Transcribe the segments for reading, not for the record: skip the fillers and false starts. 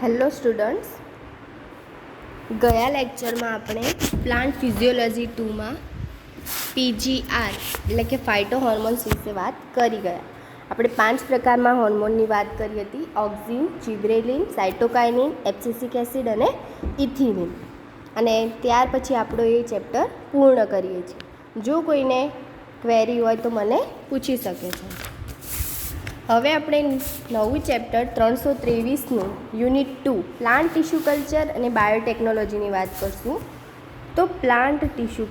Hello students, ગયા લેક્ચરમાં આપણે પ્લાન્ટ ફિઝિયોલોજી 2માં પીજીઆર એટલે કે ફાઇટો હોર્મોન્સ વિશે વાત કરી ગયા. આપણે 5 પ્રકારના હોર્મોનની વાત કરી હતી: ઓક્સિન, જિબ્રેલિન, સાઇટોકાઇનિન, એબ્સિસિક એસિડ અને ઇથિલિન. અને ત્યાર પછી આપણો એ ચેપ્ટર પૂર્ણ કરીએ છીએ. જો કોઈને ક્વેરી હોય તો મને પૂછી શકે છે. હવે આપણે નવું ચેપ્ટર 323નું યુનિટ 2 પ્લાન્ટ ટિશ્યુ કલ્ચર અને બાયોટેકનોલોજીની વાત કરશું. તો પ્લાન્ટ ટિશ્યુ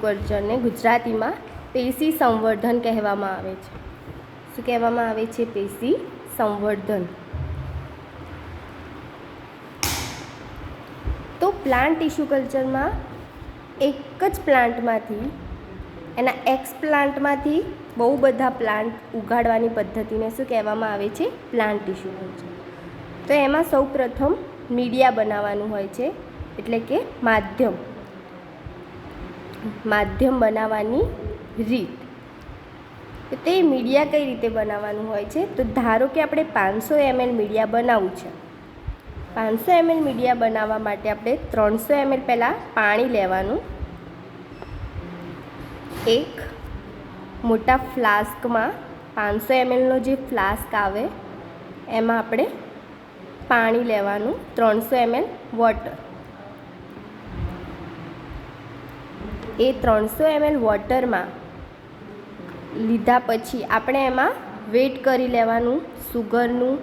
કલ્ચરને ગુજરાતીમાં પેશી સંવર્ધન કહેવામાં આવે છે. શું કહેવામાં આવે છે? પેશી સંવર્ધન. તો પ્લાન્ટ ટિશ્યુ કલ્ચરમાં એક જ પ્લાન્ટમાંથી એના એક્સપ્લાન્ટમાંથી બહુ બધા પ્લાન્ટ ઉગાડવાની પદ્ધતિને શું કહેવામાં આવે છે? Plant tissue culture. તો એમાં સૌ પ્રથમ મીડિયા બનાવવાનું હોય છે, એટલે કે માધ્યમ બનાવવાની રીત. તો તે મીડિયા કઈ રીતે બનાવવાનું હોય છે? તો ધારો કે આપણે 500 ml મીડિયા બનાવવું છે. 500 ml મીડિયા બનાવવા માટે આપણે 300 ml પહેલાં પાણી લેવાનું. એક મોટા ફ્લાસ્કમાં 500 mlનો જે ફ્લાસ્ક આવે એમાં આપણે પાણી લેવાનું, 300 ml વોટર. એ 300 ml વોટરમાં લીધા પછી આપણે એમાં વેટ કરી લેવાનું સુગરનું,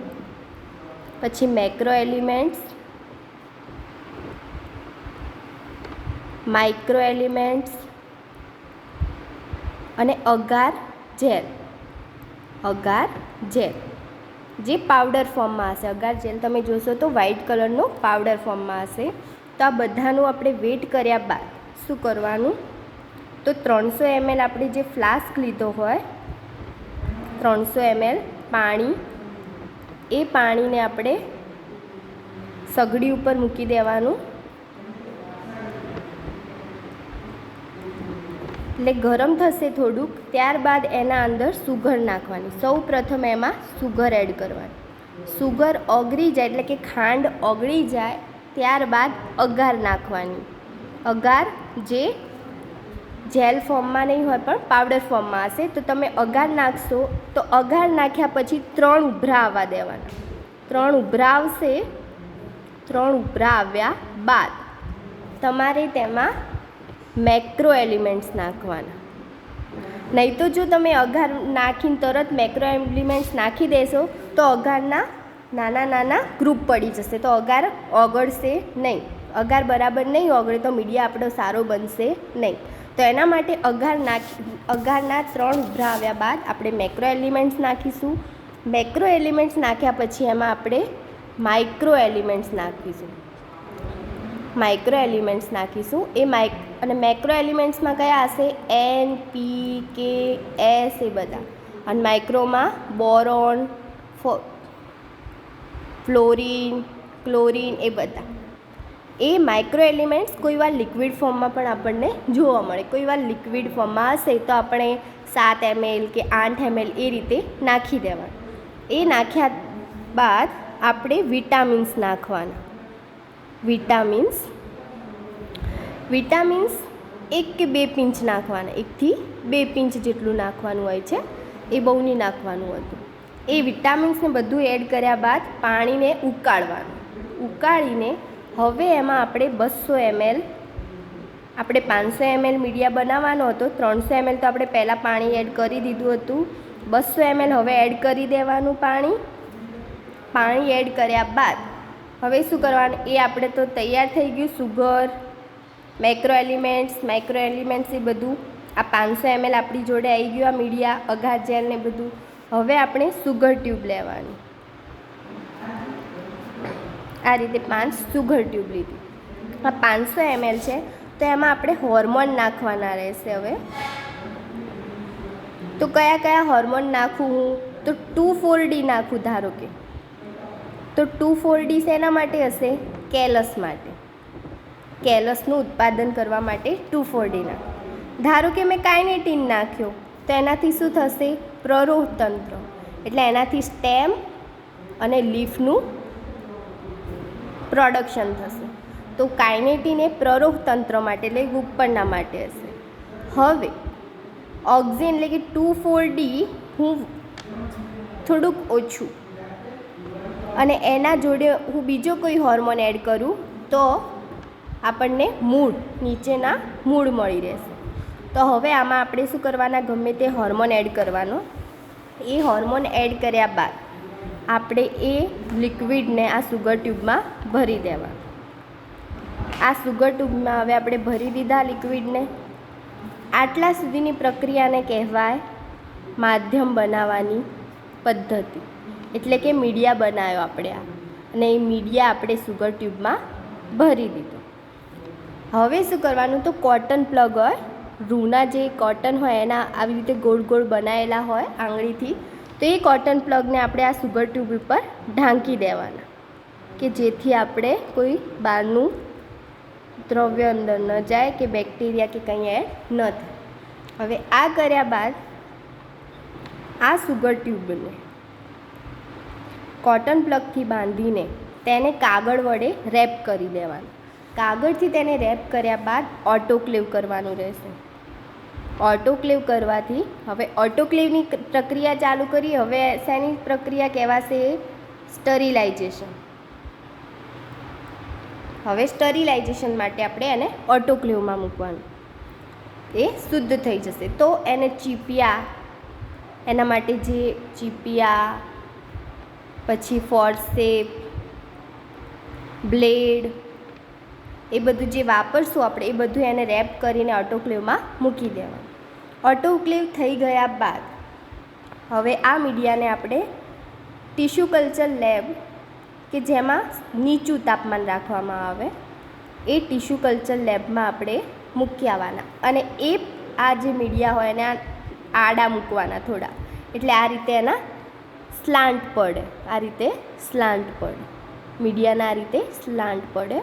પછી મેક્રો એલિમેન્ટ્સ, માઇક્રો એલિમેન્ટ્સ અને અગાર જેલ જે પાવડર ફોર્મમાં હશે. અગાર જેલ તમે જોશો તો વ્હાઇટ કલરનો પાવડર ફોર્મમાં હશે. તો આ બધાનું આપણે વેટ કર્યા બાદ શું કરવાનું? તો 300 ml આપણે જે ફ્લાસ્ક લીધો હોય, 300 ml પાણી, એ પાણીને આપણે સગડી ઉપર મૂકી દેવાનું. એટલે ગરમ થશે થોડુંક, ત્યારબાદ એના અંદર સુગર નાખવાની. સૌ પ્રથમ એમાં સુગર એડ કરવાની. સુગર ઓગળી જાય એટલે કે ખાંડ ઓગળી જાય ત્યારબાદ અગાર નાખવાની. અગાર જે જેલ ફોર્મમાં નહીં હોય પણ પાવડર ફોર્મમાં હશે. તો તમે અગાર નાખશો તો અગાર નાખ્યા પછી 3 ઉભરા આવવા દેવાના. 3 ઉભરા આવશે. 3 ઉભરા આવ્યા બાદ તમારે તેમાં મેક્રો એલિમેન્ટ્સ નાખવાના. નહીં તો જો તમે અગાર નાખીને તરત મેક્રો એલિમેન્ટ્સ નાખી દેશો તો અગારના નાના ગ્રુપ પડી જશે, તો અગાર ઓગળશે નહીં. અગાર બરાબર નહીં ઓગળે તો મીડિયા આપણો સારો બનશે નહીં. તો એના માટે અગારના 3 ઉભરા આવ્યા બાદ આપણે મેક્રો એલિમેન્ટ્સ નાખીશું. મેક્રો એલિમેન્ટ્સ નાખ્યા પછી એમાં આપણે માઇક્રો એલિમેન્ટ્સ નાખીશું. અને મેક્રો એલિમેન્ટ્સમાં કયા હશે? N, P, K, S એ બધા. અને માઇક્રોમાં બોરોન, ફ્લોરિન, ક્લોરિન એ બધા. એ માઇક્રો એલિમેન્ટ્સ કોઈવાર લિક્વિડ ફોર્મમાં પણ આપણને જોવા મળે. કોઈવાર લિક્વિડ ફોર્મમાં હશે તો આપણે 7 ml કે 8 ml એ રીતે નાખી દેવાનું. એ નાખ્યા બાદ આપણે વિટામિન્સ નાખવાના. વિટામિન્સ 1 કે 2 પિંચ નાખવાના. 1 થી 2 પિંચ જેટલું નાખવાનું હોય છે, એ બહુ નહીં નાખવાનું હતું. એ વિટામિન્સને બધું એડ કર્યા બાદ પાણીને ઉકાળવાનું. ઉકાળીને હવે એમાં આપણે 200 ml, આપણે 500 ml મીડિયા બનાવવાનો હતો. 300 ml તો આપણે પહેલાં પાણી એડ કરી દીધું હતું. 200 ml હવે એડ કરી દેવાનું પાણી એડ કર્યા બાદ હવે શું કરવાનું? એ આપણે તો તૈયાર થઈ ગયું સુગર, માઇક્રો એલિમેન્ટ્સ એ બધું. આ 500 ml આપણી જોડે આવી ગયું, આ મીડિયા, અગાર જેલ ને બધું. હવે આપણે સુગર ટ્યુબ લેવાની. આ રીતે 5 સુગર ટ્યુબ લીધી. આ 500 ml છે તો એમાં આપણે હોર્મોન નાખવાના રહેશે. હવે તો કયા હોર્મોન નાખું હું? તો 2,4-D નાખું ધારો કે. તો 2,4-D શેના માટે હશે? કેલસ માટે. કેલસનું ઉત્પાદન કરવા માટે 2,4-D નાખું. ધારો કે મેં કાઇનેટીન નાખ્યો તો એનાથી શું થશે? પ્રરોહ તંત્ર. એટલે એનાથી સ્ટેમ અને લીફનું પ્રોડક્શન થશે. તો કાઇનેટીન એ પ્રરોહ તંત્ર માટે એટલે ઉપરના માટે હશે. હવે ઓક્ઝિન એટલે કે 2,4-D હું થોડુંક ઓછું અને એના જોડે હું બીજો કોઈ હોર્મોન એડ કરું તો આપણને મૂળ નીચેના મૂળ મળી રહેશે. તો હવે આમાં આપણે શું કરવાના, ગમે તે હોર્મોન એડ કરવાનો. એ હોર્મોન એડ કર્યા બાદ આપણે એ લિક્વિડને આ સુગર ટ્યુબમાં ભરી દેવા. આ સુગર ટ્યુબમાં હવે આપણે ભરી દીધા લિક્વિડને. આટલા સુધીની પ્રક્રિયાને કહેવાય માધ્યમ બનાવવાની પદ્ધતિ, એટલે કે મીડિયા બનાવ્યો આપણે આ, અને એ મીડિયા આપણે સુગર ટ્યુબમાં ભરી દીધો. હવે શું કરવાનું, તો કોટન પ્લગ હોય, રૂના જે કોટન હોય એના આવી રીતે ગોળ ગોળ બનાવેલા હોય આંગળીથી, તો એ કોટન પ્લગને આપણે આ સુગર ટ્યુબ ઉપર ઢાંકી દેવાના, કે જેથી આપણે કોઈ બહારનું દ્રવ્ય અંદર ન જાય કે બેક્ટેરિયા કે કંઈ એડ ન થાય. હવે આ કર્યા બાદ આ સુગર ટ્યુબને કોટન પ્લગથી બાંધીને તેને કાગળ વડે રેપ કરી દેવાનું. કાગળથી તેને રેપ કર્યા બાદ ઓટોક્લેવ કરવાનું રહેશે. ઓટોક્લેવ કરવાથી હવે ઓટોક્લેવની પ્રક્રિયા ચાલુ કરી. હવે શેની પ્રક્રિયા કહેવાશે, સ્ટરીલાઇઝેશન. હવે સ્ટરીલાઇઝેશન માટે આપણે એને ઓટોક્લેવમાં મૂકવાનું, એ શુદ્ધ થઈ જશે. તો એને ચીપિયા, એના માટે જે ચીપિયા, પછી ફોર્સેપ, બ્લેડ, એ બધું જે વાપરશું આપણે, એ બધું એને રેપ કરીને ઓટોક્લેવમાં મૂકી દેવાનું. ઓટોક્લેવ થઈ ગયા બાદ હવે આ મીડિયાને આપણે ટિશ્યુ કલ્ચર લેબ, કે જેમાં નીચું તાપમાન રાખવામાં આવે, એ ટિશ્યુ કલ્ચર લેબમાં આપણે મૂકી આવવાના. અને એ આ જે મીડિયા હોય એને આડા મૂકવાના થોડા, એટલે આ રીતે એના સ્લાન્ટ પડે, આ રીતે સ્લાન્ટ પડે, મીડિયાના આ રીતે સ્લાન્ટ પડે,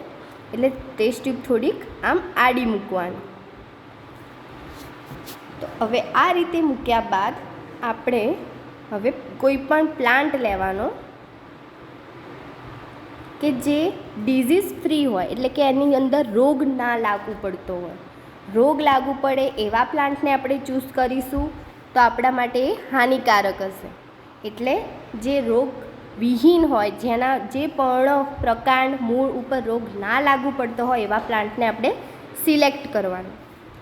એટલે ટેસ્ટ ટ્યુબ થોડીક આમ આડી મૂકવાની. તો હવે આ રીતે મૂક્યા બાદ આપણે હવે કોઈ પણ પ્લાન્ટ લેવાનો કે જે ડિઝીઝ ફ્રી હોય, એટલે કે એની અંદર રોગ ના લાગુ પડતો હોય. રોગ લાગુ પડે એવા પ્લાન્ટને આપણે ચૂઝ કરીશું તો આપણા માટે એ હાનિકારક હશે. એટલે જે રોગ વિહીન હોય, જેના જે પર્ણ, પ્રકાંડ, મૂળ ઉપર રોગ ના લાગુ પડતો હોય એવા પ્લાન્ટને આપણે સિલેક્ટ કરવાનો.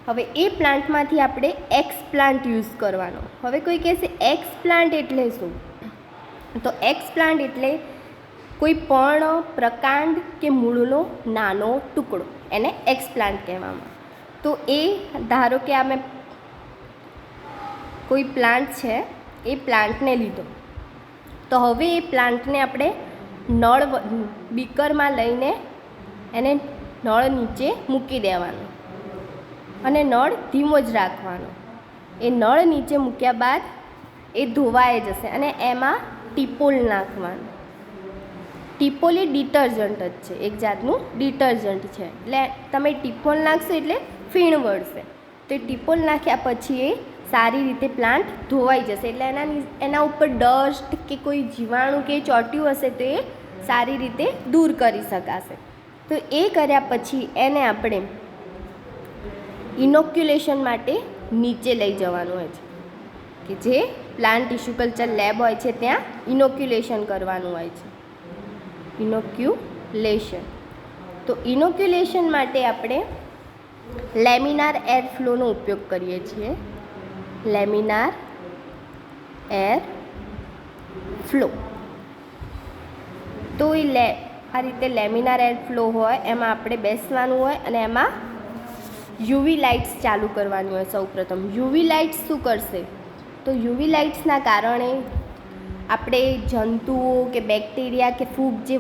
હવે એ પ્લાન્ટમાંથી આપણે એક્સ પ્લાન્ટ યુઝ કરવાનો. હવે કોઈ કહેશે એક્સ પ્લાન્ટ એટલે શું, તો એક્સ પ્લાન્ટ એટલે કોઈ પર્ણ, પ્રકાંડ કે મૂળનો નાનો ટુકડો, એને એક્સ પ્લાન્ટ કહેવામાં. તો એ ધારો કે આ મેં કોઈ પ્લાન્ટ છે, એ પ્લાન્ટને લીધો, તો હવે એ પ્લાન્ટને આપણે નળ બીકરમાં લઈને એને નળ નીચે મૂકી દેવાનો અને નળ ધીમો જ રાખવાનો. એ નળ નીચે મૂક્યા બાદ એ ધોવાઈ જશે અને એમાં ટીપોલ નાખવાનું. ટીપોલ એ ડિટર્જન્ટ જ છે, એક જાતનું ડિટર્જન્ટ છે. એટલે તમે ટીપોલ નાખશો એટલે ફીણ વળશે. તો એ ટીપોલ નાખ્યા પછી એ સારી રીતે પ્લાન્ટ ધોવાઈ જશે, એટલે એના ઉપર ડસ્ટ કે કોઈ જીવાણું કે ચોંટ્યું હશે તો એ સારી રીતે દૂર કરી શકાશે. તો એ કર્યા પછી એને આપણે ઇનોક્યુલેશન માટે નીચે લઈ જવાનું હોય છે, કે જે પ્લાન્ટ ટિશ્યુ કલ્ચર લેબ હોય છે ત્યાં ઇનોક્યુલેશન કરવાનું હોય છે. ઇનોક્યુલેશન, તો ઇનોક્યુલેશન માટે આપણે લેમિનાર એર ફ્લોનો ઉપયોગ કરીએ છીએ. લેમિનાર એર ફ્લો, તો એ આ રીતે લેમિનાર એર ફ્લો હોય એમાં આપણે બેસવાનું હોય અને એમાં યુવી લાઇટ્સ ચાલુ કરવાની હોય. સૌપ્રથમ યુવી લાઇટ્સ શું કરશે, તો યુવી લાઇટ્સના કારણે આપણે જંતુઓ કે બેક્ટેરિયા કે ફૂગ જે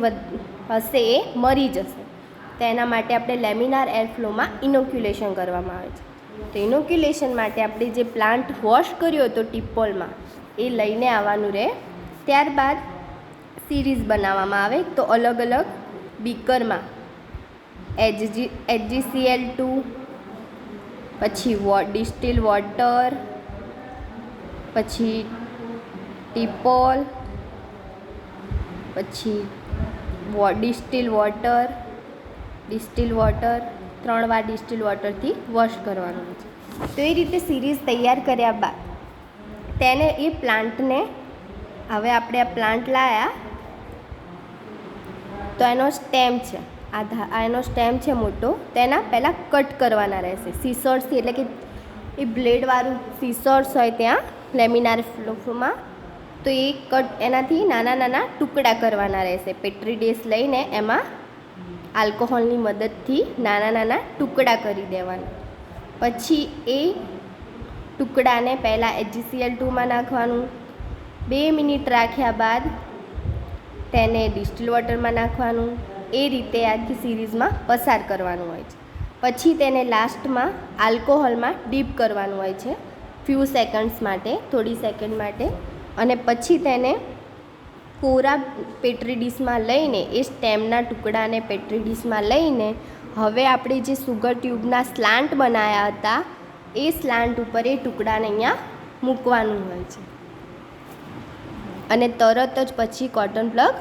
હશે એ મરી જશે. તો એના માટે આપણે લેમિનાર એર ફ્લોમાં ઇનોક્યુલેશન કરવામાં આવે છે. તો ઇનોક્યુલેશન માટે આપણે જે પ્લાન્ટ વોશ કર્યો હતો ટીપોલમાં એ લઈને આવવાનું રહે. ત્યારબાદ સિરીઝ બનાવવામાં આવે, તો અલગ અલગ બીકરમાં HgCl2, પછી ડિસ્ટિલ વોટર, પછી ટીપોલ, પછી ડિસ્ટિલ વોટર 3 વાર ડિસ્ટિલ વોટરથી વોશ કરવાનું છે. તો એ રીતે સિરીઝ તૈયાર કર્યા બાદ તેને એ પ્લાન્ટને, હવે આપણે આ પ્લાન્ટ લાવ્યા તો એનો સ્ટેમ છે, એનો સ્ટેમ છે મોટો, તેના પહેલાં કટ કરવાના રહેશે સીસર્સથી, એટલે કે એ બ્લેડવાળું સીસર્સ હોય ત્યાં લેમિનાર ફ્લોમાં, તો એ એનાથી નાના નાના ટુકડા કરવાના રહેશે. પેટ્રી ડિશ લઈને એમાં આલ્કોહોલની મદદથી નાના નાના ટુકડા કરી દેવાના. પછી એ ટુકડાને પહેલાં HgCl2માં નાખવાનું, 2 મિનિટ રાખ્યા બાદ તેને ડિસ્ટિલ વોટરમાં નાખવાનું. એ રીતે આખી સિરીઝમાં પસાર કરવાનું હોય છે. પછી તેને લાસ્ટમાં આલ્કોહોલમાં ડીપ કરવાનું હોય છે ફ્યુ સેકન્ડ્સ માટે, થોડી સેકન્ડ માટે, અને પછી તેને કોરા પેટ્રી ડીશમાં લઈને, એ સ્ટેમના ટુકડાને પેટ્રી ડીશમાં લઈને હવે આપણે જે સુગર ટ્યુબના સ્લાન્ટ બનાવ્યા હતા એ સ્લાન્ટ ઉપર એ ટુકડાને અહીંયા મૂકવાનું હોય છે, અને તરત જ પછી કોટન પ્લગ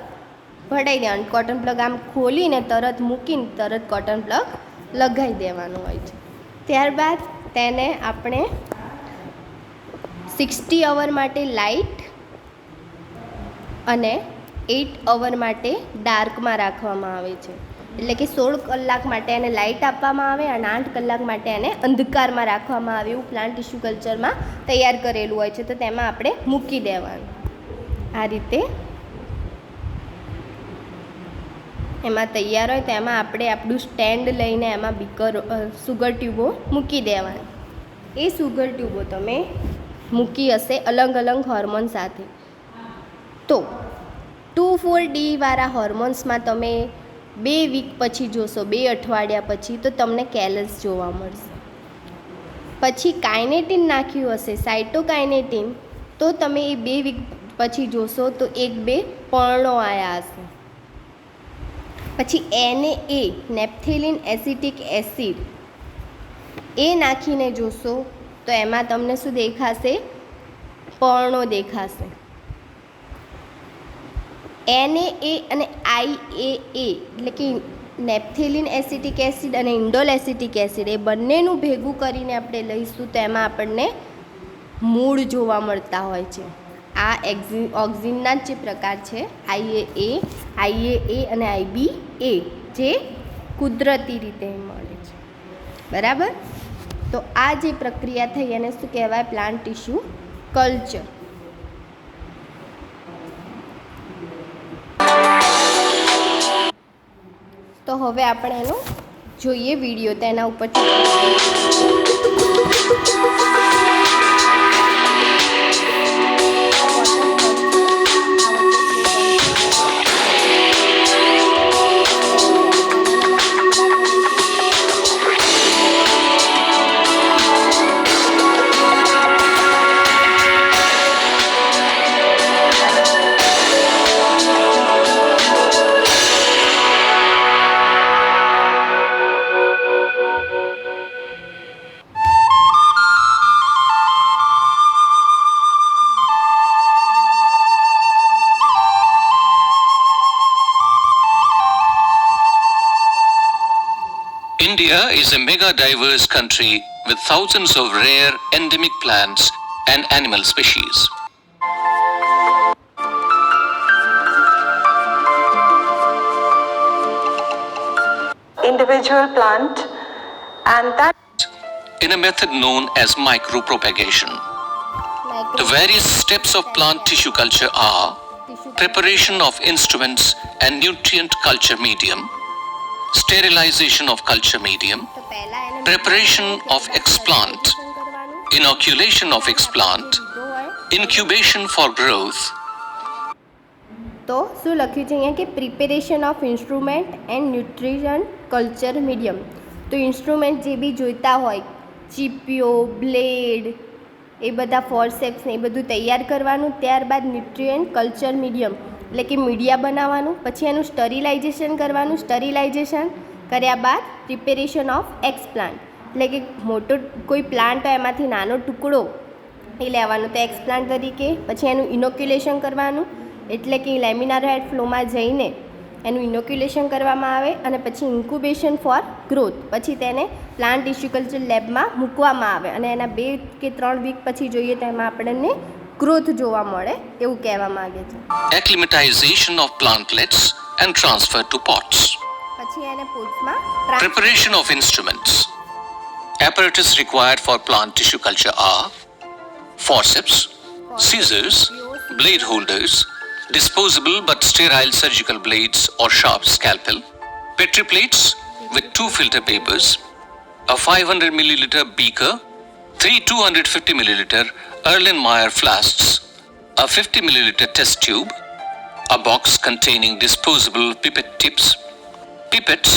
ભરાઈ દેવાનું. કોટન પ્લગ આમ ખોલીને તરત મૂકીને તરત કોટન પ્લગ લગાવી દેવાનું હોય છે. ત્યારબાદ તેને આપણે 60 અવર માટે લાઇટ અને 8 અવર માટે ડાર્કમાં રાખવામાં આવે છે. એટલે કે 16 કલાક માટે એને લાઇટ આપવામાં આવે અને 8 કલાક માટે એને અંધકારમાં રાખવામાં આવે. એવું પ્લાન્ટ ટિશ્યુ કલ્ચરમાં તૈયાર કરેલું હોય છે, તો તેમાં આપણે મૂકી દેવાનું. આ રીતે એમાં તૈયાર હોય તો એમાં આપણે આપણું સ્ટેન્ડ લઈને એમાં સુગર ટ્યુબો મૂકી દેવાની. એ સુગર ટ્યુબો તમે મૂકી હશે અલગ અલગ હોર્મોન સાથે. તો 2,4-D વાળા હોર્મોન્સમાં તમે 2 વીક પછી જોશો, 2 અઠવાડિયા પછી, તો તમને કેલસ જોવા મળશે. પછી કાઇનેટિન નાખ્યું હશે, સાઇટોકાઇનેટિન, તો તમે એ 2 વીક પછી જોશો તો 1-2 પર્ણો આવ્યા હશે. પછી NA, નેપ્થેલિન એસિટિક એસિડ, એ નાખીને જોશો તો એમાં તમને શું દેખાશે? પર્ણો દેખાશે. NAA અને IAA એટલે કે નેપ્થેલિન એસિટિક એસિડ અને ઇન્ડોલ એસિટિક એસિડ, એ બંનેનું ભેગું કરીને આપણે લઈશું તો એમાં આપણને મૂળ જોવા મળતા હોય છે. આ ઓક્સિનના જ જે પ્રકાર છે, IAA અને IBA, જે કુદરતી રીતે મળે છે. બરાબર? તો આ જે પ્રક્રિયા થઈ એને શું કહેવાય? Plant tissue culture. તો હવે આપણે એનો જોઈએ વિડીયો, તેના ઉપરથી India is a mega diverse country with thousands of rare endemic plants and animal species. Individual plant, and that In a method known as micropropagation. The various steps of plant tissue culture are preparation of instruments and nutrient culture medium, sterilization of culture medium, preparation of explant, inoculation of explant, incubation for growth. તો શું લખ્યું છે અહીંયા કે preparation of instrument and nutrition culture medium. તો instrument જે બી જોઈતા હોય, ચીપિયો, બ્લેડ, એ બધા ફોર્સેપ્સ ને એ બધું તૈયાર કરવાનું. ત્યારબાદ ન્યુટ્રિયન્ટ કલ્ચર મીડિયમ એટલે કે મીડિયા બનાવવાનું. પછી એનું સ્ટરીલાઇઝેશન કરવાનું. સ્ટરીલાઇઝેશન કર્યા બાદ પ્રિપેરેશન ઓફ એક્સપ્લાન્ટ એટલે કે મોટો કોઈ પ્લાન્ટ હોય એમાંથી નાનો ટુકડો એ લેવાનું. તો એક્સપ્લાન્ટ તરીકે પછી એનું ઇનોક્યુલેશન કરવાનું, એટલે કે લેમિનાર હેડ ફ્લોમાં જઈને એનું ઇનોક્યુલેશન કરવામાં આવે અને પછી ઇન્ક્યુબેશન ફોર ગ્રોથ, પછી તેને પ્લાન્ટ ટિશ્યુ કલ્ચર લેબમાં મૂકવામાં આવે અને એના 2 કે 3 વીક પછી જોઈએ તો એમાં આપણને ગ્રોથ જોવા મળે એવું કહેવા માગે છે. Acclimatization of plantlets and transfer to pots. પછી એને પોટ્સમાં Preparation of instruments. Apparatus required for plant tissue culture are forceps, scissors, blade holders, disposable but sterile surgical blades or sharp scalpel, Petri plates with 2 filter papers, a 500 milliliter beaker, 3 250 milliliter Erlenmeyer flasks, a 50 milliliter test tube, a box containing disposable pipette tips, pipettes,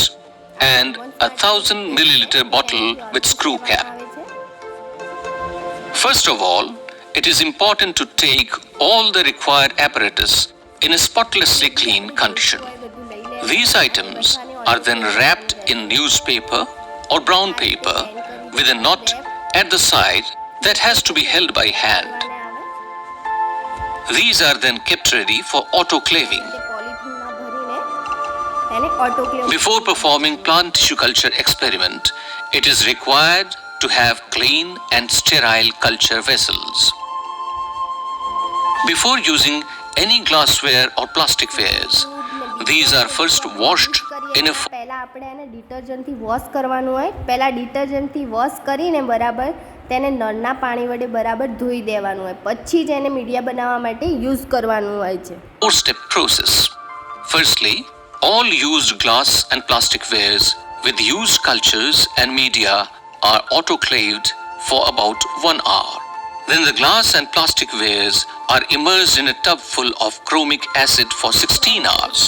and a 1000 milliliter bottle with screw cap. First of all, it is important to take all the required apparatus in a spotlessly clean condition. These items are then wrapped in newspaper or brown paper with a knot at the side that has to be held by hand. These are then kept ready for autoclaving. Before performing plant tissue culture experiment, it is required to have clean and sterile culture vessels. Before using any glassware or plasticwares, these are first washed in a પહેલાં આપણે એને ડિટર્જન્ટથી wash કરવાનું હોય. પહેલાં ડિટર્જન્ટથી wash કરીને બરાબર તેને નળના પાણી વડે બરાબર ધોઈ દેવાનું હોય, પછી જ એને મીડિયા બનાવવા માટે યુઝ કરવાનું હોય છે. 4-step process. Firstly, all used glass and plasticwares with used cultures and media are autoclaved for about 1 hour. Then the glass and plasticwares are immersed in a tub full of chromic acid for 16 hours.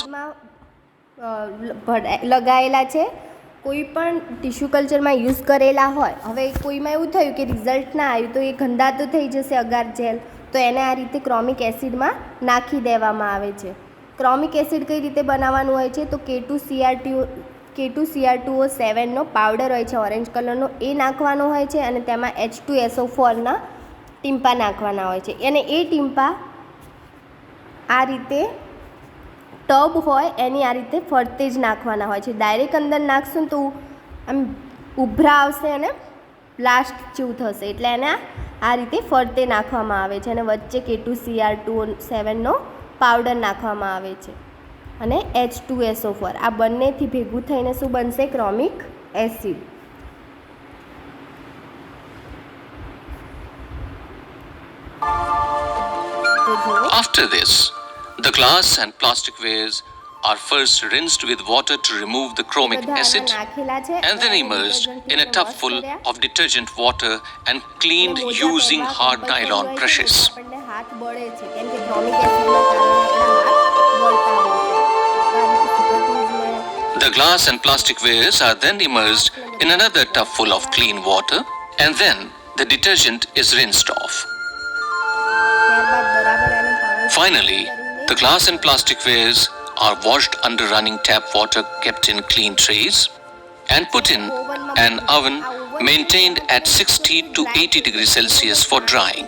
લગાયેલા છે. કોઈ પણ tissue કલ્ચરમાં use કરેલા હોય, હવે કોઈમાં એવું થયું કે રિઝલ્ટ ના આવ્યું તો એ ગંધાતું થઈ જશે અગાર જેલ, તો એને આ રીતે ક્રોમિક એસિડમાં નાખી દેવામાં આવે છે. ક્રોમિક એસિડ કઈ રીતે બનાવવાનું હોય છે તો K2Cr2O7નો પાવડર હોય છે ઓરેન્જ કલરનો, એ નાખવાનો હોય છે અને તેમાં H2SO4ના ટીમ્પા નાખવાના હોય છે. અને એ ટીમ્પા આ રીતે ટબ હોય એની આ રીતે ફરતે જ નાખવાના હોય છે. ડાયરેક્ટ અંદર નાખશું તો આમ ઉભરા આવશે અને બ્લાસ્ટ જેવું થશે, એટલે એને આ રીતે ફરતે નાખવામાં આવે છે અને વચ્ચે K2Cr2O7નો પાવડર નાખવામાં આવે છે અને H2SO4. આ બંનેથી ભેગું થઈને શું બનશે? ક્રોમિક acid. After this, the glass and plasticwares are first rinsed with water to remove the chromic acid and then immersed in a tub full of detergent water and cleaned using hard nylon brushes. હાથ બળે છે કેમ કે ક્રોમિક એસિડના કારણે આપણા હાથ બળતા હોય છે. The glass and plasticwares are then immersed in another tub full of clean water and then the detergent is rinsed off. Finally, the glass and plasticwares are washed under running tap water kept in clean trays and put in an oven maintained at 60 to 80 degrees Celsius for drying.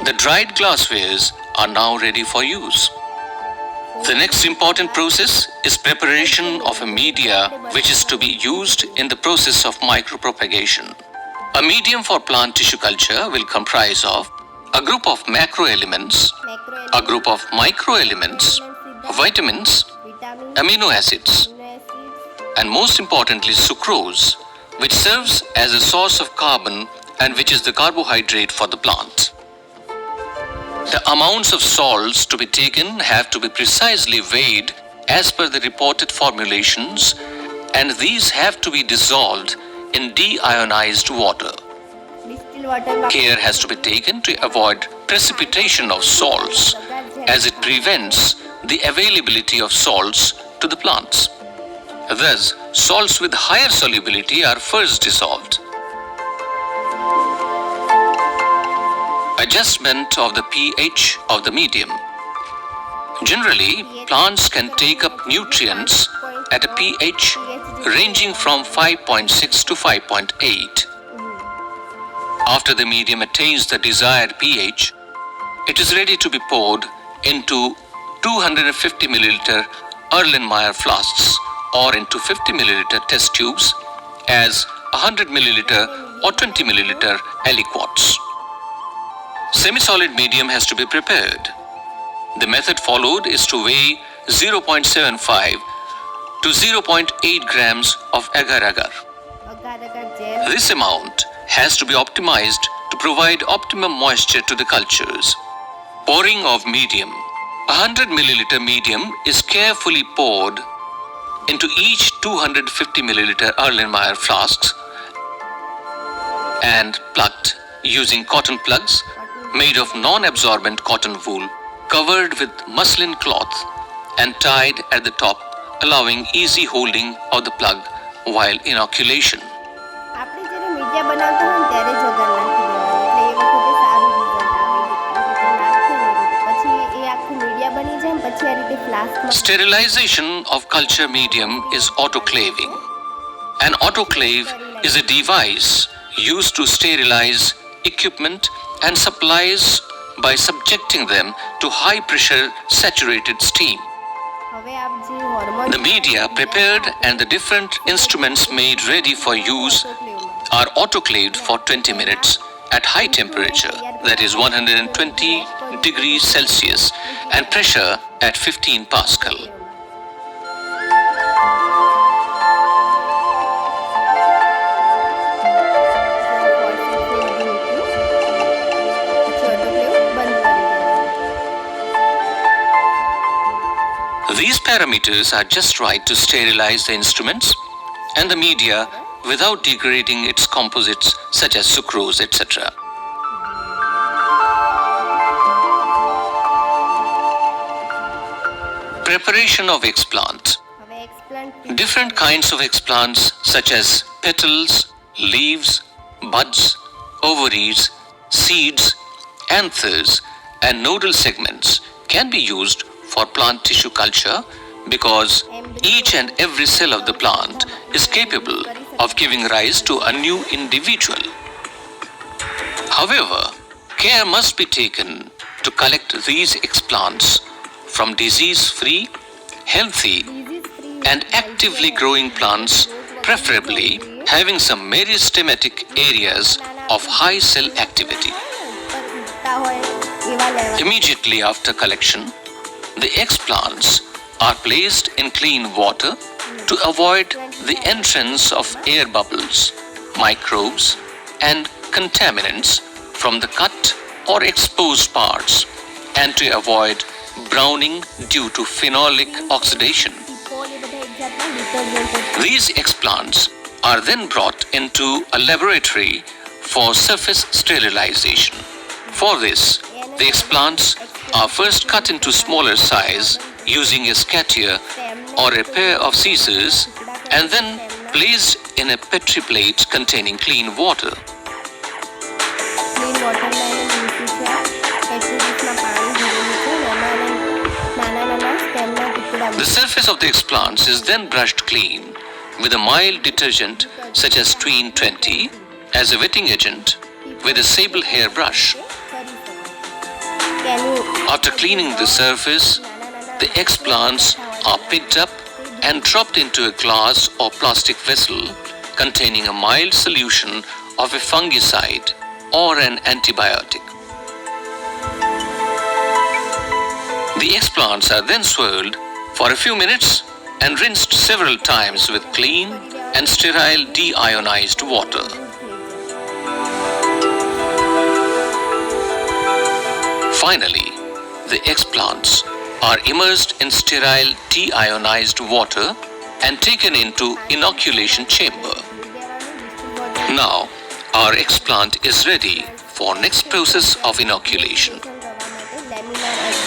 The dried glasswares are now ready for use. The next important process is preparation of a media which is to be used in the process of micropropagation. A medium for plant tissue culture will comprise of a group of macroelements, a group of microelements, vitamins, amino acids, and most importantly sucrose, which serves as a source of carbon and which is the carbohydrate for the plant. The amounts of salts to be taken have to be precisely weighed as per the reported formulations, and these have to be dissolved in deionized water. Care has to be taken to avoid precipitation of salts, as it prevents the availability of salts to the plants. Thus, salts with higher solubility are first dissolved. Adjustment of the pH of the medium. Generally, plants can take up nutrients at a pH ranging from 5.6 to 5.8. After the medium attains the desired pH, it is ready to be poured into 250 milliliter Erlenmeyer flasks or into 50 milliliter test tubes as 100 milliliter or 20 milliliter aliquots. Semi-solid medium has to be prepared. The method followed is to weigh 0.75 to 0.8 grams of agar-agar. Agar gel This amount has to be optimized to provide optimum moisture to the cultures. Pouring of medium. 100 milliliter medium is carefully poured into each 250 milliliter Erlenmeyer flasks and plugged using cotton plugs made of non-absorbent cotton wool covered with muslin cloth and tied at the top, allowing easy holding of the plug while inoculation. આપણે જ્યારે media બનાવતા હોય ને ત્યારે જ અગાર નાખી દેવાનું, એટલે એ વખતે સારું રિઝલ્ટ આવે. એ રીતે નાખીએ ને એ રીતે પછી એ આખું મીડિયા બની જાય ને પછી આ રીતે ફ્લાસ્કમાં Sterilization of culture medium is autoclaving. An autoclave is a device used to sterilize equipment and supplies by subjecting them to high pressure saturated steam. હવે આપ જે hormone The media prepared and the different instruments made ready for use are autoclaved for 20 minutes at high temperature, that is 120 degrees Celsius, and pressure at 15 Pascal. These parameters are just right to sterilize the instruments and the media without degrading its composites such as sucrose, etc. Preparation of explant. હવે explant Different kinds of explants such as petals, leaves, buds, ovaries, seeds, anthers, and nodal segments can be used for plant tissue culture because each and every cell of the plant is capable of giving rise to a new individual. However, care must be taken to collect these explants from disease-free, healthy, and actively growing plants, preferably having some meristematic areas of high cell activity. ઉપર ઉગતા હોય એવા લેવા. Immediately after collection, the explants are placed in clean water to avoid the entrance of air bubbles, microbes, and contaminants from the cut or exposed parts, and to avoid browning due to phenolic oxidation. ટીપોલ એ બધા એક જાતના detergent. These explants are then brought into a laboratory for surface sterilization. For this, the explants are first cut into smaller size using a scatier or a pair of scissors and then placed in a petri plate containing clean water. Clean વોટરમાં એને મૂક્યું છે. પેટ્રોલિસમાં પાણી ભરેલું છે ને એમાં એને નાના નાના સ્ટેમના ટુકડા The surface of the explants is then brushed clean with a mild detergent such as Tween 20 as a wetting agent with a sable hair brush. કરી શકો. તેનું After cleaning the surface, the explants are picked up and dropped into a glass or plastic vessel containing a mild solution of a fungicide or an antibiotic. The explants are then swirled for a few minutes and rinsed several times with clean and sterile deionized water. Finally, the explants are immersed in sterile deionized water and taken into inoculation chamber. Now, our explant is ready for next process of inoculation.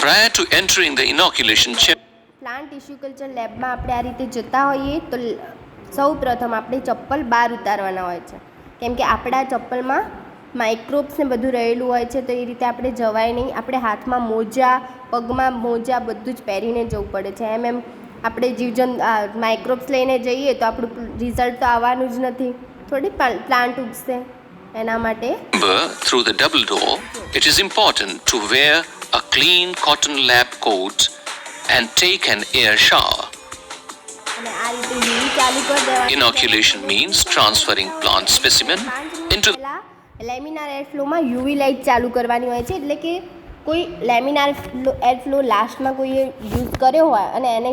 Prior to entering the inoculation chamber, plant tissue culture લેબમાં આપણે આ રીતે જતા હોઈએ તો સૌ પ્રથમ આપણે ચપ્પલ બહાર ઉતારવાના હોય છે, કેમ કે આપણા ચપ્પલમાં માઇક્રોબ્સ ને બધું રહેલું હોય છે, તો એ રીતે આપણે જવાય નહીં. આપણે હાથમાં મોજા, પગમાં મોજા બધું જ પહેરીને જવું પડે છે. એમ આપણે જીવજંત માઇક્રોબ્સ લઈને જઈએ તો આપણું રિઝલ્ટ તો આવવાનું જ નથી. થોડી પ્લાન્ટ ઉગશે. એના માટે through the double door, it is important to wear a clean cotton lab coat and take an air shower. અને આ રીતે યુવી ચાલુ કરી દેવાની. Inoculation means transferring plant specimen into laminar air ફ્લોમાં યુવી લાઇટ ચાલુ કરવાની હોય છે, એટલે કે કોઈ લેમિનાર એર ફ્લો લાસ્ટમાં કોઈએ યુઝ કર્યો હોય અને એને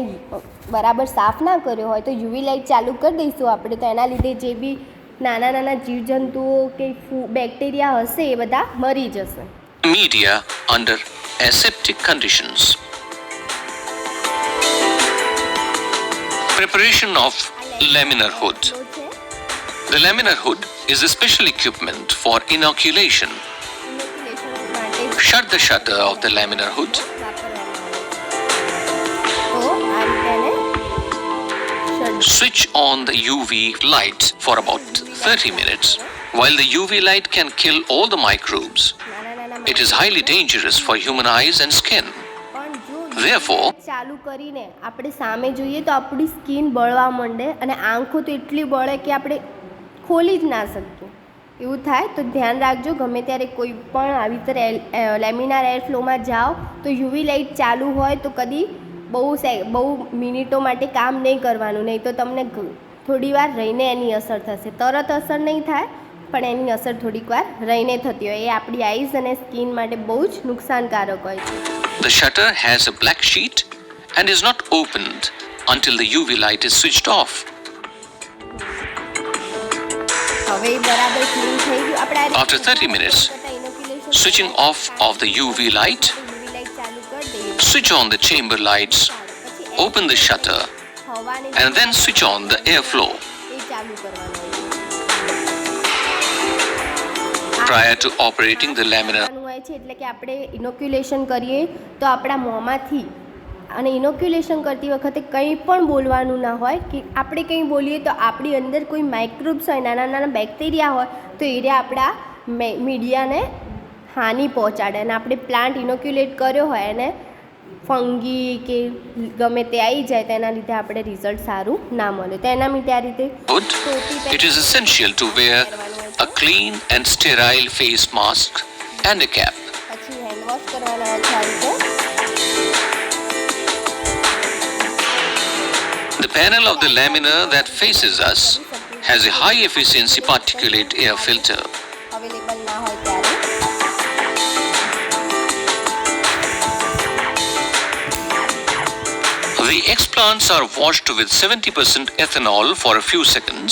બરાબર સાફ ના કર્યો હોય તો યુવી લાઇટ ચાલુ કરી દઈશું આપણે, તો એના લીધે જે બી નાના નાના જીવજંતુઓ કે બેક્ટેરિયા હશે એ બધા મરી જશે. media under aseptic conditions. Preparation of laminar hood. The laminar hood is a special equipment for inoculation. Shut the shutter of the laminar hood. Switch on the UV light for about 30 minutes. While the UV light can kill all the microbes, it is highly dangerous for human eyes and skin. Therefore, ચાલુ કરીને આપણે સામે જોઈએ તો આપણી skin બળવા માંડે અને આંખો તો એટલી બળે કે આપણે ખોલી જ ના શકીએ એવું થાય. તો ધ્યાન રાખજો, ગમે ત્યારે કોઈ પણ આવી રીતે લેમિનાર એર ફ્લોમાં જાઓ તો યુવી લાઇટ ચાલુ હોય તો કદી બહુ મિનિટો માટે કામ નહીં કરવાનું, નહીં તો તમને થોડી વાર રહીને એની અસર થશે. તરત અસર નહીં થાય પણ એની અસર થોડીક વાર રહીને થતી હોય. એ આપણી આઈઝ અને સ્કિન માટે બહુ જ નુકસાનકારક હોય છે. the shutter has a black sheet and is not opened until the UV light is switched off. હવે બરાબર ક્લીન થઈ ગયું. આપણે After 30 minutes, switching off of the UV light, UV light ચાલુ કરી દઈએ. switch on the chamber lights, open the shutter, હવાને and then switch on the airflow. એ ચાલુ કરવાનું હોય છે. Prior to operating the laminar હોય છે એટલે કે આપણે ઇનોક્યુલેશન કરીએ તો આપણા મોંમાંથી અને ઇનોક્યુલેશન કરતી વખતે કંઈ પણ બોલવાનું ના હોય કે આપણે કંઈ બોલીએ તો આપણી અંદર કોઈ માઇક્રોબ્સ હોય, નાના નાના બેક્ટેરિયા હોય તો એ આપણા મીડિયાને હાનિ પહોંચાડે અને આપણે પ્લાન્ટ ઇનોક્યુલેટ કર્યો હોય એને ફંગી કે ગમે તે આવી જાય તો એના લીધે આપણે રિઝલ્ટ સારું ના મળે. તો એના માટે આ રીતે hood, it is essential to wear a clean and sterile face mask and a cap. પછી હેન્ડ વોશ કરવાના હોય છે આ રીતે. The panel of the laminar that faces us has a high efficiency particulate air filter. Available ના હોય ત્યારે The explants are washed with 70% ethanol for a few seconds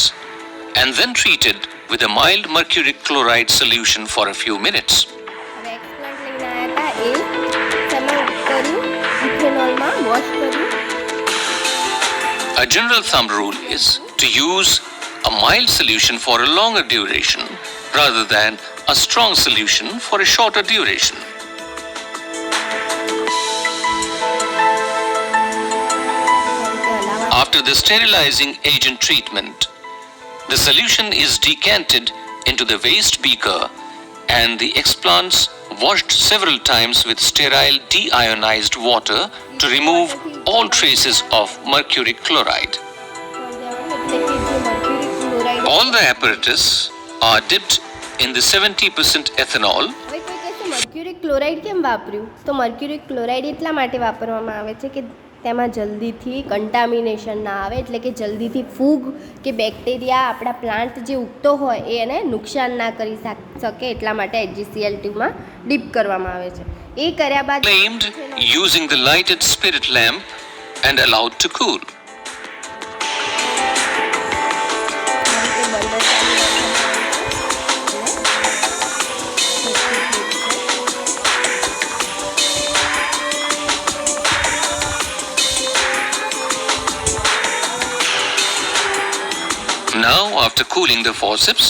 and then treated with a mild mercury chloride solution for a few minutes. હવે explant લઈને આવ્યા હતા એ તમે કર્યું ઇથેનોલમાં wash કર્યું. A general thumb rule is to use a mild solution for a longer duration rather than a strong solution for a shorter duration. After the sterilizing agent treatment, the solution is decanted into the waste beaker and the explants washed several times with sterile deionized water to remove all traces of mercury chloride. એટલે કે જે mercury chloride All the apparatus are dipped in the 70% ethanol. હવે કોઈ કહેશે mercury chloride કેમ વાપર્યું? તો mercury chloride એટલા માટે વાપરવામાં આવે છે કે તેમાં જલ્દીથી કન્ટામિનેશન ના આવે, એટલે કે જલ્દીથી ફૂગ કે બેક્ટેરિયા આપણા પ્લાન્ટ જે ઉગતો હોય એ એને નુકસાન ના કરી શકે એટલા માટે HgCl2માં ડીપ કરવામાં આવે છે. એ કર્યા બાદ Flamed using the lighted spirit lamp and allowed to cool. આ રીતે બંદર ચાલુ રાખવામાં Now, after cooling the forceps,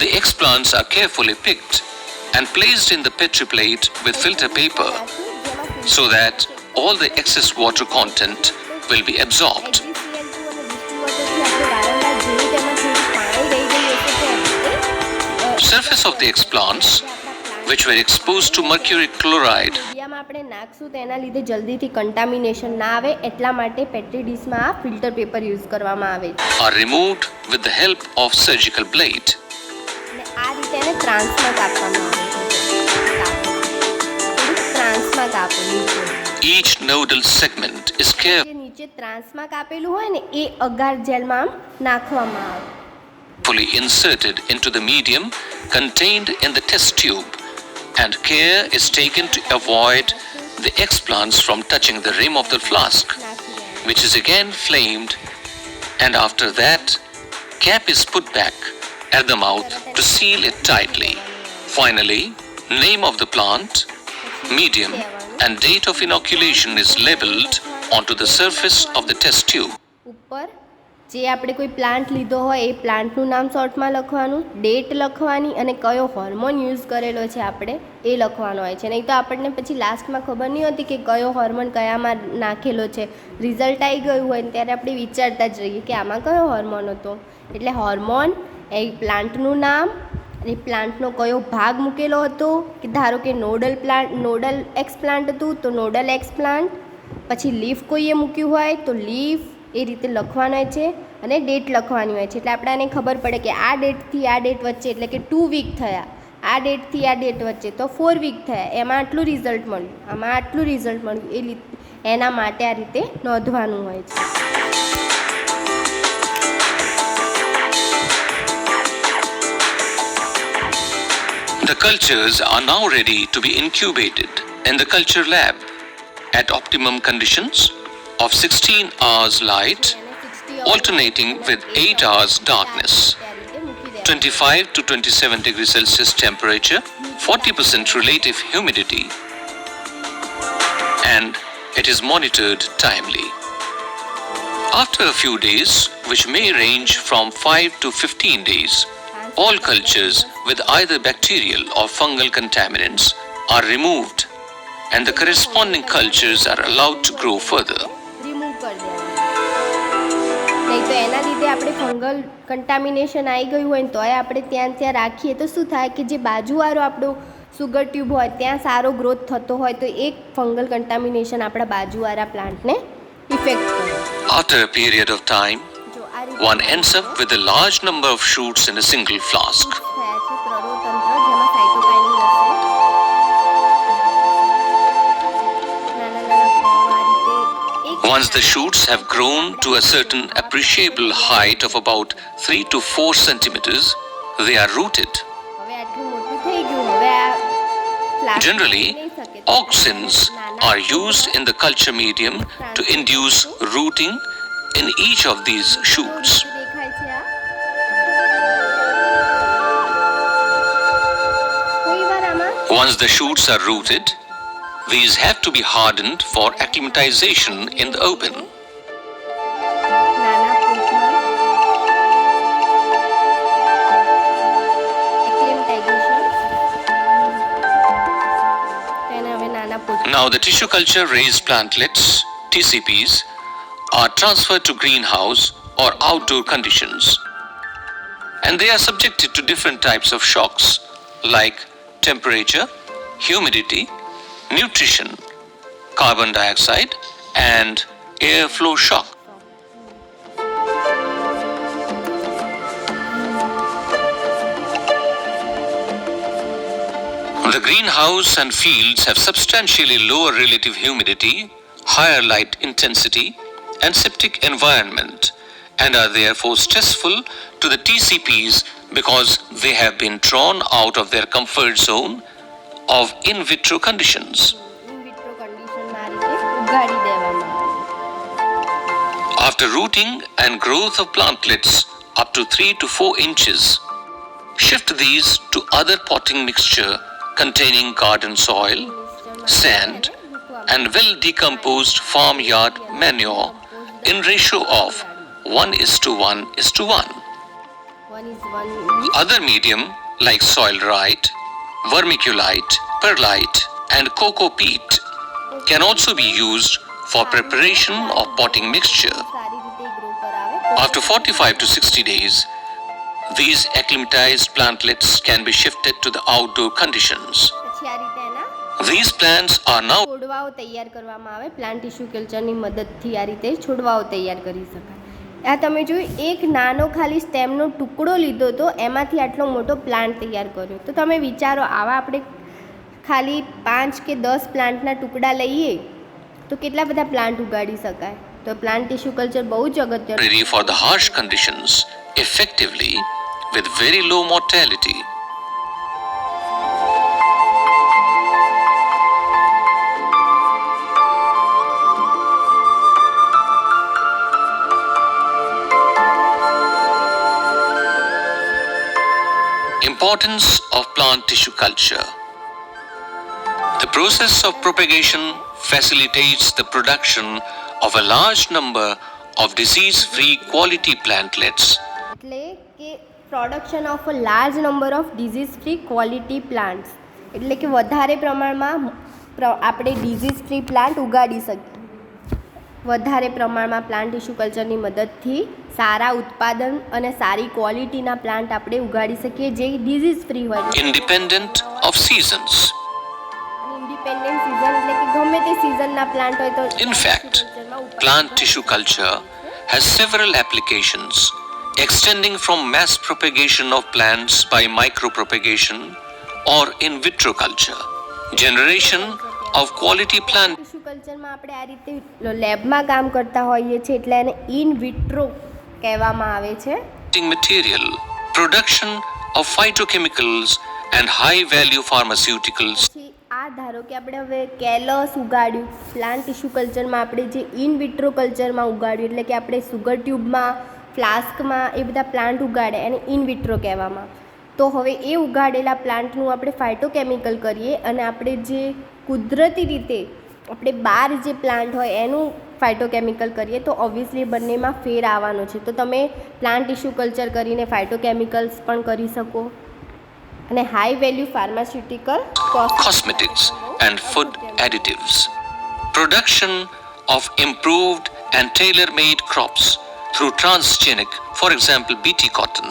the explants are carefully picked and placed in the Petri plate with filter paper so that all the excess water content will be absorbed. Surface of the explants, which were exposed to mercury chloride, મીડિયામાં આપણે નાખશું તો એના લીધે જલ્દીથી contamination ના આવે એટલા માટે પેટ્રી ડીશમાં આ ફિલ્ટર પેપર યુઝ કરવામાં આવે છે. are removed with the help of surgical blade. અને આ રીતે એને ત્રાંસમાં કાપવામાં આવે છે. થોડુંક ત્રાંસમાં કાપેલું છે. Each nodal segment is જે નીચે ત્રાંસમાં કાપેલું હોય ને એ અગાર જેલમાં આમ નાખવામાં આવે. carefully inserted into the medium contained in the test tube, and care is taken to avoid the explants from touching the rim of the flask, which is again flamed, and after that, cap is put back at the mouth to seal it tightly. Finally, name of the plant, medium, and date of inoculation is labeled onto the surface of the test tube. ઉપર જે આપણે કોઈ plant લીધો હોય એ પ્લાન્ટનું નામ શોર્ટમાં લખવાનું, date લખવાની અને કયો હોર્મોન યુઝ કરેલો છે આપણે એ લખવાનો હોય છે. નહીં તો આપણને પછી લાસ્ટમાં ખબર નહીં હોતી કે કયો હોર્મોન કયામાં નાખેલો છે. રિઝલ્ટ આવી ગયું હોય ને ત્યારે આપણે વિચારતા જ રહીએ કે આમાં કયો હોર્મોન હતો. એટલે હોર્મોન, એ પ્લાન્ટનું નામ, એ પ્લાન્ટનો કયો ભાગ મૂકેલો હતો, કે ધારો કે નોડલ એક્સ પ્લાન્ટ હતું તો નોડલ એક્સ પ્લાન્ટ, પછી લીફ કોઈએ મૂક્યું હોય તો લીફ, એ રીતે લખવાનું હોય છે અને ડેટ લખવાની હોય છે. એટલે આપણને ખબર પડે કે આ ડેટથી આ ડેટ વચ્ચે એટલે કે 2 વીક થયા, આ ડેટથી આ ડેટ વચ્ચે તો 4 વીક થયા, એમાં આટલું રિઝલ્ટ મળ્યું, આમાં આટલું રિઝલ્ટ મળ્યું. એના માટે આ રીતે નોંધવાનું હોય છે. The cultures are now ready to be incubated in the culture lab at optimum conditions of 16 hours light alternating with 8 hours darkness, 25 to 27 degrees Celsius temperature, 40% relative humidity, and it is monitored timely. After a few days, which may range from 5 to 15 days, all cultures with either bacterial or fungal contaminants are removed and the corresponding cultures are allowed to grow further. Remove કરી દેવાનું. નહીં તો એના લીધે આપણે fungal contamination આવી ગયું હોય ને તોય આપણે ત્યાં રાખીએ તો શું થાય કે જે બાજુવાળો આપણો સુગર ટ્યુબ હોય ત્યાં સારો ગ્રોથ થતો હોય તો એક ફંગલ કન્ટામિનેશન આપણા બાજુવાળા પ્લાન્ટને ઇફેક્ટ કરે. After a period of time, one ends up with a large number of shoots in a single flask. થયા છે પ્રરોતંત્ર જેમાં સાયટોકાઇનિન હશે. નાના નાના કણો આ રીતે એક Once the shoots have grown to a certain appreciable height of about 3 to 4 centimeters, they are rooted. હવે આટલું મોટું થઈ ગયું. હવે આ plastic Generally, નહીં શકે. auxins are used in the culture medium to induce rooting in each of these shoots. દેખાય છે આ. કોઈ વાર આમાં Once the shoots are rooted, these have to be hardened for acclimatization in the open. નાના પોટમાં acclimatization. તેને હવે નાના pot. Now the tissue culture raised plantlets, TCPs, are transferred to greenhouse or outdoor conditions. And they are subjected to different types of shocks like temperature, humidity, nutrition, carbon dioxide, and airflow shock. The greenhouse and fields have substantially lower relative humidity, higher light intensity, and septic environment, and are therefore stressful to the TCPs because they have been drawn out of their comfort zone of in vitro conditions. In vitro કન્ડિશનમાં આ રીતે ઉગાડી દેવામાં આવે. After rooting and growth of plantlets up to 3 to 4 inches, shift these to other potting mixture containing garden soil, sand, and well decomposed farmyard manure in ratio of 1:1:1. 1:1. Other medium like soil rite, vermiculite, perlite, and cocoa peat can also be used for preparation of potting mixture. સારી રીતે grow કરાવે. After 45 to 60 days, these acclimatized plantlets can be shifted to the outdoor conditions. પછી આ રીતે એના These plants are now છોડવાઓ તૈયાર કરવામાં આવે. પ્લાન્ટ ટિશ્યુ કલ્ચરની મદદથી આ રીતે છોડવાઓ તૈયાર કરી શકાય. આ તમે જોયું, એક નાનો ખાલી સ્ટેમનો ટુકડો લીધો તો એમાંથી આટલો મોટો પ્લાન્ટ તૈયાર કર્યો. તો તમે વિચારો, આવા આપણે ખાલી 5 કે 10 પ્લાન્ટના ટુકડા લઈએ તો કેટલા બધા પ્લાન્ટ ઉગાડી શકાય. તો પ્લાન્ટ ટિશ્યુ કલ્ચર બહુ જ અગત્યનું Ready for the harsh conditions effectively with very low mortality. Importance of plant tissue culture. The process of propagation facilitates the production of a large number of disease-free quality plantlets. એટલે કે production of a large number of disease free quality plants, એટલે કે વધારે પ્રમાણમાં આપણે disease free plant ઉગાડી શકીએ. વધારે પ્રમાણમાં પ્લાન્ટ ટિશ્યુ કલ્ચરની મદદથી સારા ઉત્પાદન અને સારી ક્વોલિટીના પ્લાન્ટ આપણે ઉગાડી શકીએ જે ડિઝીઝ ફ્રી હોય. Independent of seasons. Independent season એટલે કે ગમે તે સીઝનના પ્લાન્ટ હોય તો In fact, plant tissue culture has several applications extending from mass propagation of plants by micropropagation or in vitro culture, generation of quality plant tissue કલ્ચરમાં આપણે આ રીતે લેબમાં કામ કરતા હોઈએ છીએ એટલે એને ઇન વિટ્રો કહેવામાં આવે છે. material, production of phytochemicals and high value pharmaceuticals. પછી આ ધારો કે આપણે હવે કેલસ ઉગાડ્યું, પ્લાન્ટ ટિશ્યુ કલ્ચરમાં આપણે જે ઇન વિટ્રો કલ્ચરમાં ઉગાડ્યું એટલે કે આપણે સુગર ટ્યુબમાં, ફ્લાસ્કમાં એ બધા પ્લાન્ટ ઉગાડે એને ઇન વિટ્રો કહેવામાં. તો હવે એ ઉગાડેલા પ્લાન્ટનું આપણે ફાઇટોકેમિકલ કરીએ અને આપણે જે કુદરતી રીતે આપણે બહાર જે પ્લાન્ટ હોય એનું ફાઇટોકેમિકલ કરીએ તો ઓબ્વિયસલી બંનેમાં ફેર આવવાનો છે. તો તમે પ્લાન્ટ ટિશ્યુ કલ્ચર કરીને ફાઇટોકેમિકલ્સ પણ કરી શકો અને high value pharmaceutical cosmetics and food additives, production of improved and tailor-made crops through transgenic, for example BT cotton,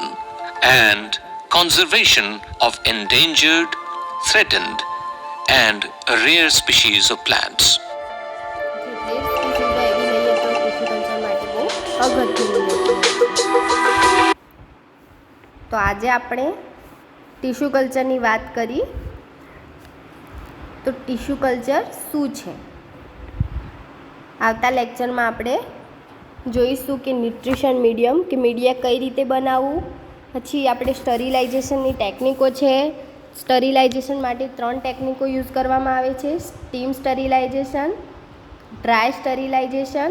and conservation of endangered, threatened and rare species of plants. તો આજે આપણે tissue કલ્ચરની વાત કરી. તો ટિશ્યુ કલ્ચર શું છે? આવતા લેક્ચરમાં આપણે જોઈશું કે ન્યુટ્રિશન મીડિયમ કે મીડિયા કઈ રીતે બનાવવું. પછી આપણે સ્ટરીલાઇઝેશનની ટેકનિકો છે. સ્ટરીલાઇઝેશન માટે 3 ટેકનિકો યુઝ કરવામાં આવે છે: સ્ટીમ સ્ટરીલાઇઝેશન, ડ્રાય સ્ટરીલાઇઝેશન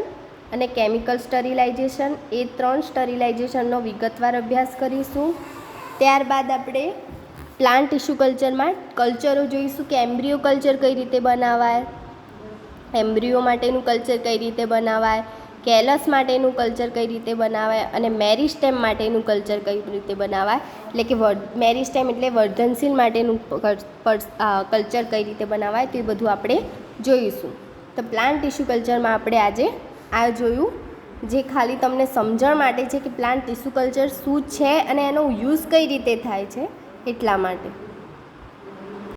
અને કેમિકલ સ્ટરીલાઇઝેશન. એ 3 સ્ટરીલાઇઝેશનનો વિગતવાર અભ્યાસ કરીશું. ત્યારબાદ આપણે પ્લાન્ટ ટિશ્યુ કલ્ચરમાં કલ્ચરો જોઈશું કે એમ્બ્રિયો કલ્ચર કઈ રીતે બનાવાય, એમ્બ્રિયો માટેનું કલ્ચર કઈ રીતે બનાવાય, કેલસ માટેનું કલ્ચર કઈ રીતે બનાવાય અને મેરિસ્ટેમ માટેનું કલ્ચર કઈ રીતે બનાવાય. એટલે કે મેરિસ્ટેમ એટલે વર્ધનશીલ માટેનું કલ્ચર કઈ રીતે બનાવાય તો એ બધું આપણે જોઈશું. તો પ્લાન્ટ ટિશ્યુ કલ્ચરમાં આપણે આજે આ જોયું જે ખાલી તમને સમજણ માટે છે કે પ્લાન્ટ ટિશ્યુ કલ્ચર શું છે અને એનો યુઝ કઈ રીતે થાય છે એટલા માટે.